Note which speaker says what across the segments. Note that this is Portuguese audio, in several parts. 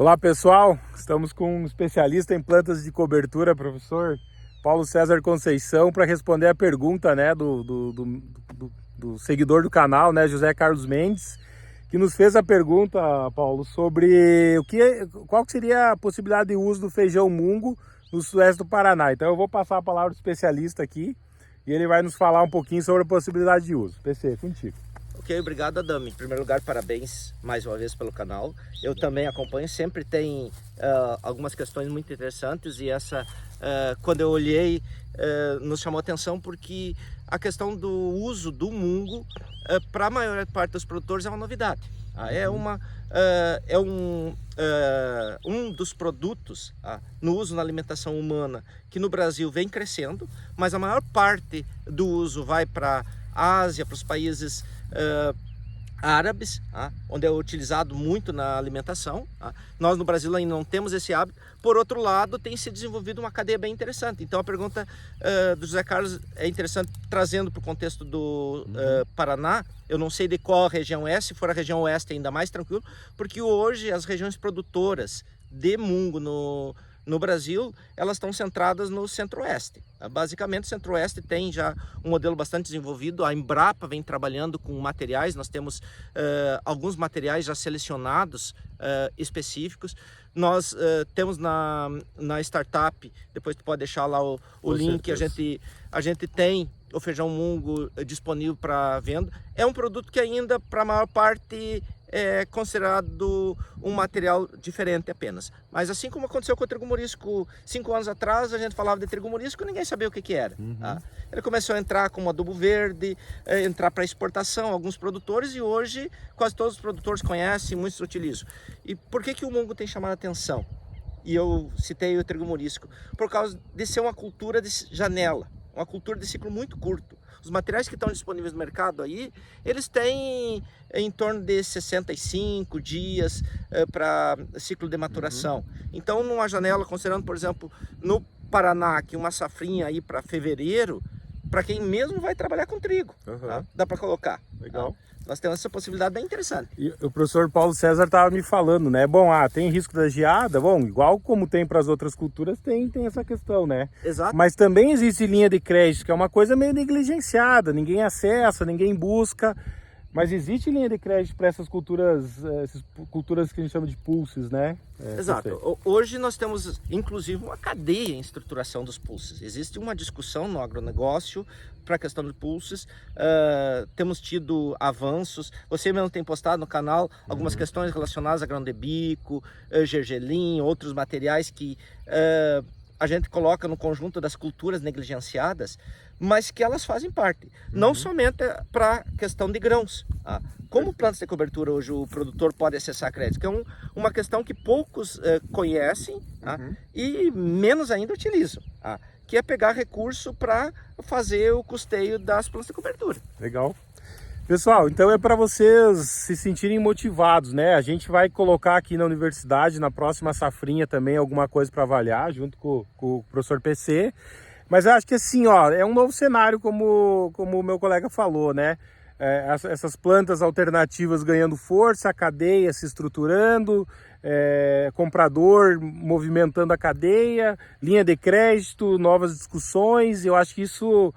Speaker 1: Olá pessoal, estamos com um especialista em plantas de cobertura, professor Paulo César Conceição, para responder a pergunta, né, do seguidor do canal, né, José Carlos Mendes, que nos fez a pergunta, Paulo, sobre qual seria a possibilidade de uso do feijão mungo no sudoeste do Paraná. Então eu vou passar a palavra do especialista aqui e ele vai nos falar um pouquinho sobre a possibilidade de uso. PC, contigo.
Speaker 2: Ok, obrigado, Adami. Em primeiro lugar, parabéns mais uma vez pelo canal. Eu também acompanho, sempre tem algumas questões muito interessantes e essa, quando eu olhei, nos chamou a atenção porque a questão do uso do mungo, para a maior parte dos produtores, é uma novidade. Um dos produtos no uso na alimentação humana que no Brasil vem crescendo, mas a maior parte do uso vai para a Ásia, para os países árabes, onde é utilizado muito na alimentação. Nós no Brasil ainda não temos esse hábito. Por outro lado, tem se desenvolvido uma cadeia bem interessante. Então a pergunta do José Carlos é interessante, trazendo para o contexto do Paraná. Eu não sei de qual região é, se for a região oeste ainda mais tranquilo, porque hoje as regiões produtoras de mungo no Brasil, elas estão centradas no centro-oeste. Basicamente, o centro-oeste tem já um modelo bastante desenvolvido. A Embrapa vem trabalhando com materiais. Nós temos alguns materiais já selecionados específicos. Nós temos na startup, depois tu pode deixar lá o link, a gente tem o feijão mungo disponível para venda. É um produto que ainda, para a maior parte, é considerado um material diferente apenas. Mas assim como aconteceu com o trigo morisco 5 anos atrás, a gente falava de trigo morisco e ninguém sabia o que era. Ele começou a entrar como adubo verde, entrar para exportação, alguns produtores, e hoje quase todos os produtores conhecem, muitos utilizam. E por que o mungo tem chamado a atenção? E eu citei o trigo morisco, por causa de ser uma cultura de janela, uma cultura de ciclo muito curto. Os materiais que estão disponíveis no mercado aí, eles têm em torno de 65 dias para ciclo de maturação. Então, numa janela, considerando, por exemplo, no Paraná, que uma safrinha aí para fevereiro, para quem mesmo vai trabalhar com trigo, dá para colocar.
Speaker 1: Legal.
Speaker 2: Nós temos essa possibilidade bem interessante.
Speaker 1: E o professor Paulo César estava me falando, né? Bom, tem risco da geada? Bom, igual como tem para as outras culturas, tem essa questão, né?
Speaker 2: Exato.
Speaker 1: Mas também existe linha de crédito, que é uma coisa meio negligenciada, ninguém acessa, ninguém busca. Mas existe linha de crédito para essas culturas que a gente chama de pulses, né?
Speaker 2: Exato. Hoje nós temos, inclusive, uma cadeia em estruturação dos pulses. Existe uma discussão no agronegócio para a questão de pulses. Temos tido avanços. Você mesmo tem postado no canal algumas questões relacionadas a grão de bico, gergelim, outros materiais que a gente coloca no conjunto das culturas negligenciadas, mas que elas fazem parte, não somente para a questão de grãos. Como plantas de cobertura hoje o produtor pode acessar crédito, que é uma questão que poucos conhecem e menos ainda utilizam, que é pegar recurso para fazer o custeio das plantas de cobertura.
Speaker 1: Legal. Pessoal, então é para vocês se sentirem motivados, né? A gente vai colocar aqui na universidade, na próxima safrinha também, alguma coisa para avaliar, junto com o professor PC. Mas eu acho que assim, é um novo cenário, como o meu colega falou, né? Essas plantas alternativas ganhando força, a cadeia se estruturando, comprador movimentando a cadeia, linha de crédito, novas discussões. Eu acho que isso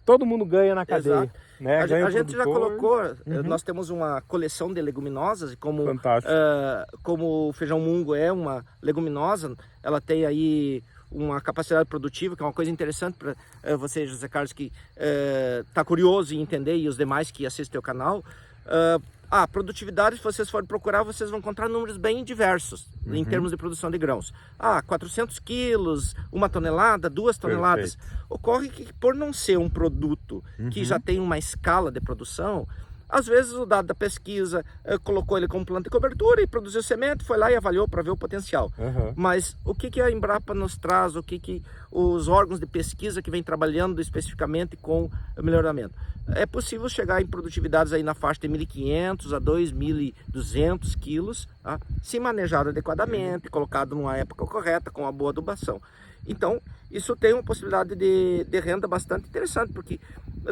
Speaker 1: todo mundo ganha na cadeia.
Speaker 2: Exato.
Speaker 1: Né?
Speaker 2: A gente já colocou, nós temos uma coleção de leguminosas, e como o feijão mungo é uma leguminosa, ela tem aí uma capacidade produtiva, que é uma coisa interessante para você, José Carlos, que está curioso em entender, e os demais que assistem o canal. A produtividade, se vocês forem procurar, vocês vão encontrar números bem diversos em termos de produção de grãos. 400 quilos, 1 tonelada, 2 toneladas.
Speaker 1: Perfeito.
Speaker 2: Ocorre que, por não ser um produto que já tem uma escala de produção, às vezes o dado da pesquisa colocou ele como planta de cobertura e produziu semente, foi lá e avaliou para ver o potencial. Mas o que a Embrapa nos traz, o que os órgãos de pesquisa que vem trabalhando especificamente com o melhoramento? É possível chegar em produtividades aí na faixa de 1.500 a 2.200 quilos, se manejado adequadamente, colocado numa época correta, com uma boa adubação. Então, isso tem uma possibilidade de renda bastante interessante, porque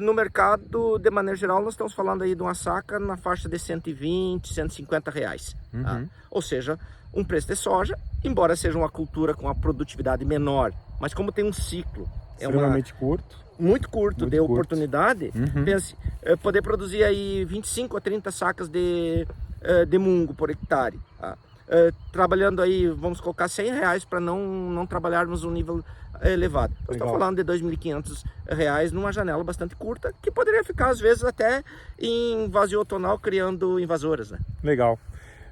Speaker 2: no mercado, de maneira geral, nós estamos falando aí de uma saca na faixa de 120, 150 reais. Tá? Ou seja, um preço de soja, embora seja uma cultura com uma produtividade menor, mas como tem um ciclo,
Speaker 1: extremamente curto,
Speaker 2: muito curto de oportunidade, pense, poder produzir aí 25 a 30 sacas de mungo por hectare. Tá? Trabalhando aí, vamos colocar 100 reais para não trabalharmos um nível elevado. Nós estamos falando de 2.500 reais numa janela bastante curta, que poderia ficar às vezes até em vazio outonal criando invasoras. Né?
Speaker 1: Legal.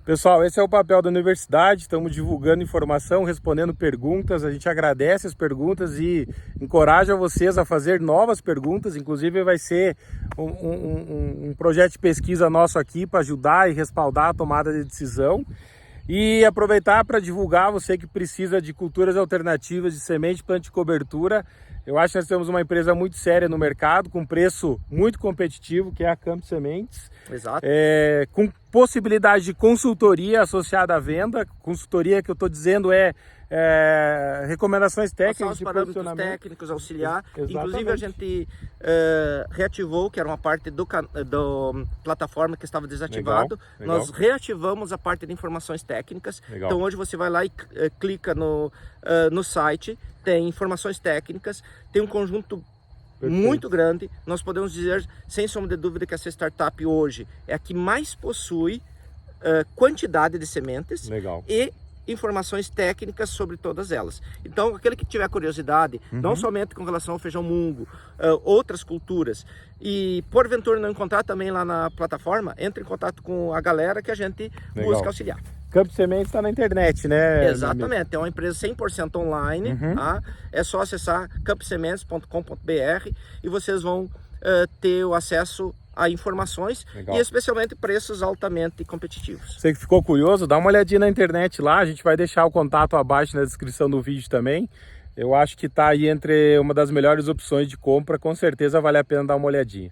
Speaker 1: Pessoal, esse é o papel da universidade, estamos divulgando informação, respondendo perguntas, a gente agradece as perguntas e encoraja vocês a fazer novas perguntas, inclusive vai ser um projeto de pesquisa nosso aqui para ajudar e respaldar a tomada de decisão. E aproveitar para divulgar, você que precisa de culturas alternativas, de semente, planta de cobertura. Eu acho que nós temos uma empresa muito séria no mercado, com preço muito competitivo, que é a Campos Sementes.
Speaker 2: Exato.
Speaker 1: Com possibilidade de consultoria associada à venda. Consultoria que eu estou dizendo recomendações técnicas de
Speaker 2: parâmetros técnicos, auxiliar.
Speaker 1: Exatamente.
Speaker 2: Inclusive a gente reativou, que era uma parte do plataforma que estava desativado.
Speaker 1: Legal.
Speaker 2: Nós reativamos a parte de informações técnicas.
Speaker 1: Legal.
Speaker 2: Então hoje você vai lá e clica no site, tem informações técnicas, tem um conjunto muito grande. Nós podemos dizer, sem sombra de dúvida, que essa startup hoje é a que mais possui quantidade de sementes.
Speaker 1: Legal.
Speaker 2: E informações técnicas sobre todas elas. Então, aquele que tiver curiosidade, não somente com relação ao feijão mungo, outras culturas, e porventura não encontrar também lá na plataforma, entre em contato com a galera que a gente busca auxiliar.
Speaker 1: Campos Sementes está na internet, né?
Speaker 2: Exatamente, é uma empresa 100% online, tá? É só acessar camposementes.com.br e vocês vão ter o acesso a informações e especialmente preços altamente competitivos.
Speaker 1: Você que ficou curioso, dá uma olhadinha na internet lá, a gente vai deixar o contato abaixo na descrição do vídeo também. Eu acho que está aí entre uma das melhores opções de compra, com certeza vale a pena dar uma olhadinha.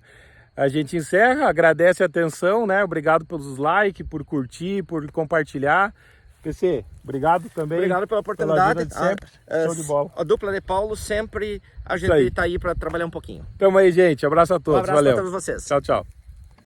Speaker 1: A gente encerra, agradece a atenção, né? Obrigado pelos likes, por curtir, por compartilhar. PC, obrigado também.
Speaker 2: Obrigado pela oportunidade.
Speaker 1: Show de bola.
Speaker 2: A dupla de Paulo, sempre a gente está aí para trabalhar um pouquinho.
Speaker 1: Tamo aí, gente. Abraço a todos.
Speaker 2: Um abraço
Speaker 1: Valeu.
Speaker 2: para todos vocês.
Speaker 1: Tchau, tchau.